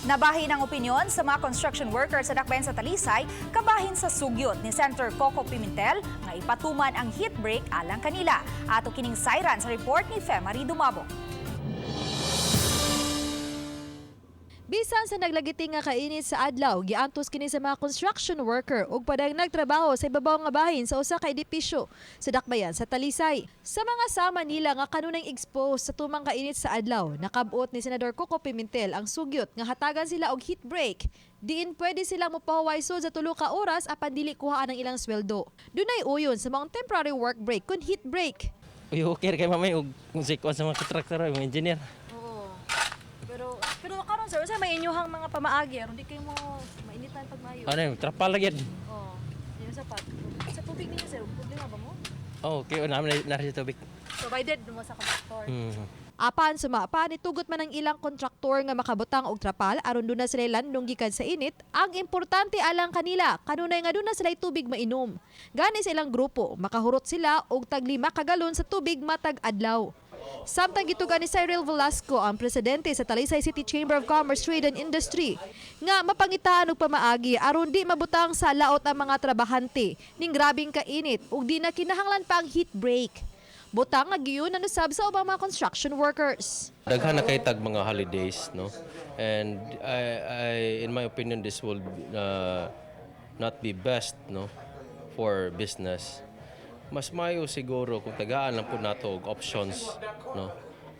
Nabahin ang opinyon sa mga construction workers sa dakbayan sa Talisay, kabahin sa sugyot ni Senator Coco Pimentel nga ipatuman ang heat break alang kanila. Ato kining sayran sa report ni Femari Dumabong. Bisan sa naglagiting nga kainit sa adlaw, giantos kini sa mga construction worker ug padang nagtrabaho sa ibabaw nga bahin sa usa ka edipisyo sa dakbayan sa Talisay. Sa mga sama nila nga kanunay exposed sa tumang kainit sa adlaw, nakabot ni Senador Coco Pimentel ang sugyot nga hatagan sila og heat break. Diin pwede silang mopahuway sud sa 3 ka oras apan dili kuhaan ang ilang sweldo. Dunay uyon sa mga temporary work break kun heat break. Uy, okay kay mamay ug musikon sa mga kontraktor mga engineer. Pero karon sir, sa may inyuhang mga pamaagi, aron di kayo mo mainitan pag mayo. Ano yung trapal lagi? Oh, yun sapat. Sa tubig ninyo sir, problema ba mo? Oh, okay, namin na sa tubig. Provided mo sa kontraktor. Apan sumapa nitugot man ang ilang kontraktor nga makabutang og trapal aron duna sila landong gikan sa init, ang importante alang kanila kanunay nga duna sila tubig mainom. Gani sa ilang grupo, makahurot sila og tag 5 ka galon sa tubig matag adlaw. Samtang gitugan ni Cyril Velasco, ang presidente sa Talisay City Chamber of Commerce, Trade and Industry, nga mapangitaan og pamaagi aron di mabutang sa laot ang mga trabahante ning grabing kainit ug di na kinahanglan pa ang heat break. Butang nga giyon na nasab sa ubang mga construction workers. Daghan na kay tag mga holidays, no? And I in my opinion this will not be best, no, for business. Mas mayo siguro kung tagaan lang po nato og options, no,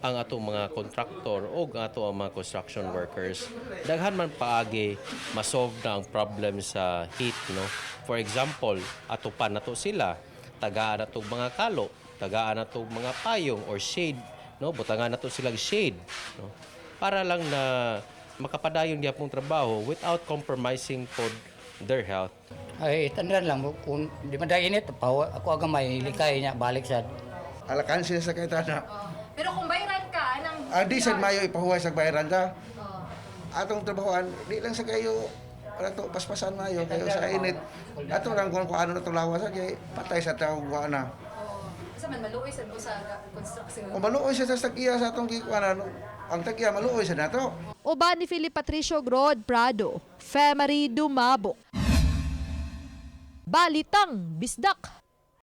ang ato mga kontraktor o ang ato ang mga construction workers. Daghan man paagi masolve na ang problem sa heat, no. For example, ato pa nato sila, tagaan nato mga kalo, tagaan nato mga payong or shade, no, butangan nato silang shade, no, para lang na makapadayon niya pong trabaho without compromising po their health. Ay, tandaan lang, kung di man dahil init, ako agad may likay niya, balik sa... Alakan sila sa kaitana. Pero kung bayaran ka, Di sad mayo ipahuway sa bayaran ka. Atong trabahoan, di lang sa kayo, wala to, paspasan mayo, kayo sa init. Ato lang kung ano na itong lawas, kaya patay sa tao na. Sa man maluoy sa construction. O maluoy siya sa tag-iya sa atong kikuanan, ang tag-iya maluoy siya na to. Uban ni Philip Patricio Grod Prado, Femari Dumabong. Balitang Bisdak.